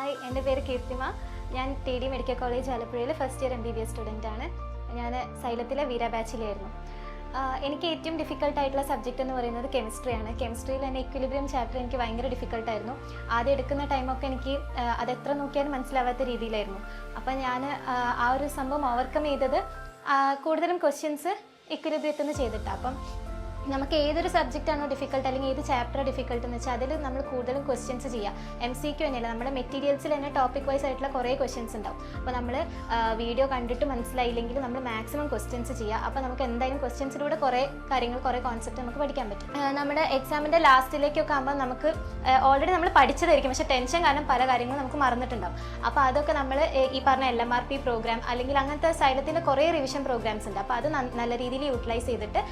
Hi, എൻ്റെ പേര് കീർത്തിമ. ഞാൻ TD മെഡിക്കൽ കോളേജ് ആലപ്പുഴയിൽ ഫസ്റ്റ് ഇയർ MBBS സ്റ്റുഡൻ്റാണ്. ഞാൻ സൈലത്തിലെ വീര ബാച്ചിലായിരുന്നു. എനിക്ക് ഏറ്റവും ഡിഫിക്കൽട്ടായിട്ടുള്ള സബ്ജക്റ്റ് എന്ന് പറയുന്നത് കെമിസ്ട്രിയാണ്. കെമിസ്ട്രിയിൽ തന്നെ ഇക്വിലിബ്രിയം ചാപ്റ്റർ എനിക്ക് ഭയങ്കര ഡിഫിക്കൽട്ടായിരുന്നു. ആദ്യം എടുക്കുന്ന ടൈമൊക്കെ എനിക്ക് അതെത്ര നോക്കിയാലും മനസ്സിലാവാത്ത രീതിയിലായിരുന്നു. അപ്പം ഞാൻ ആ ഒരു സംഭവം ഓവർകം ചെയ്തത് കൂടുതലും ക്വസ്റ്റ്യൻസ് ഇക്വിലിബ്രിയത്തിൽ നിന്ന് ചെയ്തിട്ടാണ്. അപ്പം നമുക്ക് ഏതൊരു സബ്ജക്റ്റാണോ ഡിഫിക്കൽട്ട് അല്ലെങ്കിൽ ഏത് ചാപ്റ്റർ ഡിഫിക്കൽട്ട് എന്ന് വെച്ചാൽ അതിൽ നമ്മൾ കൂടുതലും ക്വസ്റ്റ്യൻസ് ചെയ്യുക. MCQ തന്നെയല്ല, നമ്മുടെ മെറ്റീരിയൽസിൽ തന്നെ ടോപ്പിക് വൈസ് ആയിട്ടുള്ള കുറേ ക്വസ്റ്റ്യൻസ് ഉണ്ടാവും. അപ്പോൾ നമ്മൾ വീഡിയോ കണ്ടിട്ട് മനസ്സിലായില്ലെങ്കിൽ നമ്മൾ മാക്സിമം ക്വസ്റ്റ്യൻസ് ചെയ്യുക. അപ്പോൾ നമുക്ക് എന്തായാലും ക്വസ്റ്റ്യൻസിലൂടെ കുറേ കാര്യങ്ങൾ, കുറേ കോൺസെപ്റ്റ് നമുക്ക് പഠിക്കാൻ പറ്റും. നമ്മുടെ എക്സാമിൻ്റെ ലാസ്റ്റിലേക്കൊക്കെ ആകുമ്പോൾ നമുക്ക് ഓൾറെഡി നമ്മൾ പഠിച്ചതായിരിക്കും, പക്ഷേ ടെൻഷൻ കാരണം പല കാര്യങ്ങളും നമുക്ക് മറന്നിട്ടുണ്ടാവും. അപ്പോൾ അതൊക്കെ നമ്മൾ ഈ പറഞ്ഞ LMRP പ്രോഗ്രാം അല്ലെങ്കിൽ അങ്ങനത്തെ സൈലത്തിൻ്റെ കുറേ റിവിഷൻ പ്രോഗ്രാംസ് ഉണ്ട്. അപ്പോൾ അത് നല്ല രീതിയിൽ യൂട്ടിലൈസ് ചെയ്തിട്ട്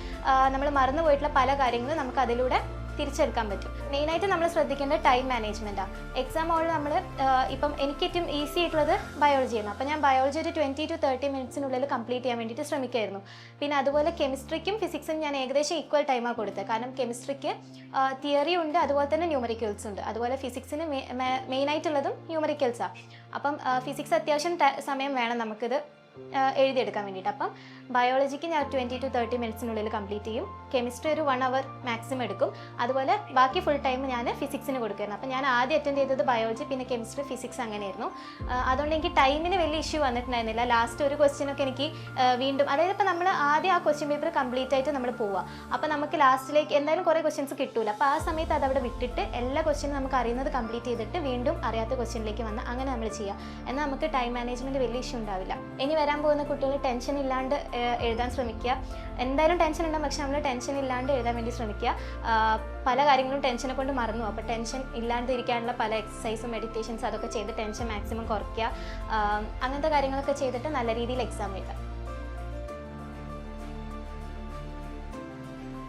നമ്മൾ മറന്നു പോയിട്ടുള്ള പല കാര്യങ്ങളും നമുക്ക് അതിലൂടെ തിരിച്ചെടുക്കാൻ പറ്റും. മെയിനായിട്ട് നമ്മൾ ശ്രദ്ധിക്കേണ്ട ടൈം മാനേജ്മെൻറ്റാണ്. എക്സാം ഹോളിൽ നമ്മൾ ഇപ്പം എനിക്ക് ഏറ്റവും ഈസി ആയിട്ടുള്ളത് ബയോളജിയാണ്. അപ്പോൾ ഞാൻ ബയോളജി ഒരു 20 to 30 മിനിറ്റ്സിനുള്ളിൽ കംപ്ലീറ്റ് ചെയ്യാൻ വേണ്ടിയിട്ട് ശ്രമിക്കുമായിരുന്നു. പിന്നെ അതുപോലെ കെമിസ്ട്രിക്കും ഫിസിക്സും ഞാൻ ഏകദേശം ഈക്വൽ ടൈമാണ് കൊടുത്തത്. കാരണം കെമിസ്ട്രിക്ക് തിയറി ഉണ്ട്, അതുപോലെ തന്നെ ന്യൂമറിക്കൽസ് ഉണ്ട്. അതുപോലെ ഫിസിക്സിന് മെയിനായിട്ടുള്ളതും ന്യൂമറിക്കൽസാണ്. അപ്പം ഫിസിക്സ് അത്യാവശ്യം സമയം വേണം നമുക്കിത് എഴുതിയെടുക്കാൻ വേണ്ടിയിട്ട്. അപ്പം ബയോളജിക്ക് ഞാൻ 20 to 30 മിനിറ്റ്സിനുള്ളിൽ കംപ്ലീറ്റ് ചെയ്യും. കെമിസ്ട്രി ഒരു 1 hour മാക്സിമം എടുക്കും. അതുപോലെ ബാക്കി ഫുൾ ടൈം ഞാൻ ഫിസിക്സിന് കൊടുക്കുമായിരുന്നു. അപ്പം ഞാൻ ആദ്യം അറ്റൻഡ് ചെയ്തത് ബയോളജി, പിന്നെ കെമിസ്ട്രി, ഫിസിക്സ് അങ്ങനെയായിരുന്നു. അതുകൊണ്ട് എനിക്ക് ടൈമിന് വലിയ ഇഷ്യൂ വന്നിട്ടുണ്ടായിരുന്നില്ല. ലാസ്റ്റ് ഒരു ക്വസ്റ്റ്യനൊക്കെ എനിക്ക് വീണ്ടും, അതായത് ഇപ്പോൾ നമ്മൾ ആദ്യം ആ ക്വസ്റ്റ്യൻ പേപ്പർ കംപ്ലീറ്റ് ആയിട്ട് നമ്മൾ പോവുക. അപ്പോൾ നമുക്ക് ലാസ്റ്റിലേക്ക് എന്തായാലും കുറേ ക്വസ്റ്റ്യൻസ് കിട്ടൂല. അപ്പോൾ ആ സമയത്ത് അതവിടെ വിട്ടിട്ട് എല്ലാ ക്വസ്റ്റ്യനും നമുക്ക് അറിയുന്നത് കംപ്ലീറ്റ് ചെയ്തിട്ട് വീണ്ടും അറിയാത്ത ക്വസ്റ്റ്യനിലേക്ക് വന്ന് അങ്ങനെ നമ്മൾ ചെയ്യുക. എന്നാൽ നമുക്ക് ടൈം മാനേജ്മെൻറ്റ് വലിയ ഇഷ്യൂ ഉണ്ടാവില്ല. ഇനി വരാൻ പോകുന്ന കുട്ടികൾ ടെൻഷൻ ഇല്ലാണ്ട് എഴുതാൻ ശ്രമിക്കുക. എന്തായാലും ടെൻഷൻ ഉണ്ടാകും, പക്ഷെ നമ്മൾ ടെൻഷൻ ഇല്ലാണ്ട് എഴുതാൻ വേണ്ടി ശ്രമിക്കുക. പല കാര്യങ്ങളും ടെൻഷനെ കൊണ്ട് മറന്നു. അപ്പോൾ ടെൻഷൻ ഇല്ലാണ്ട് ഇരിക്കാനുള്ള പല എക്സസൈസും മെഡിറ്റേഷൻസ് അതൊക്കെ ചെയ്ത് ടെൻഷൻ മാക്സിമം കുറയ്ക്കുക. അങ്ങനത്തെ കാര്യങ്ങളൊക്കെ ചെയ്തിട്ട് നല്ല രീതിയിൽ എക്സാം എഴുതാം.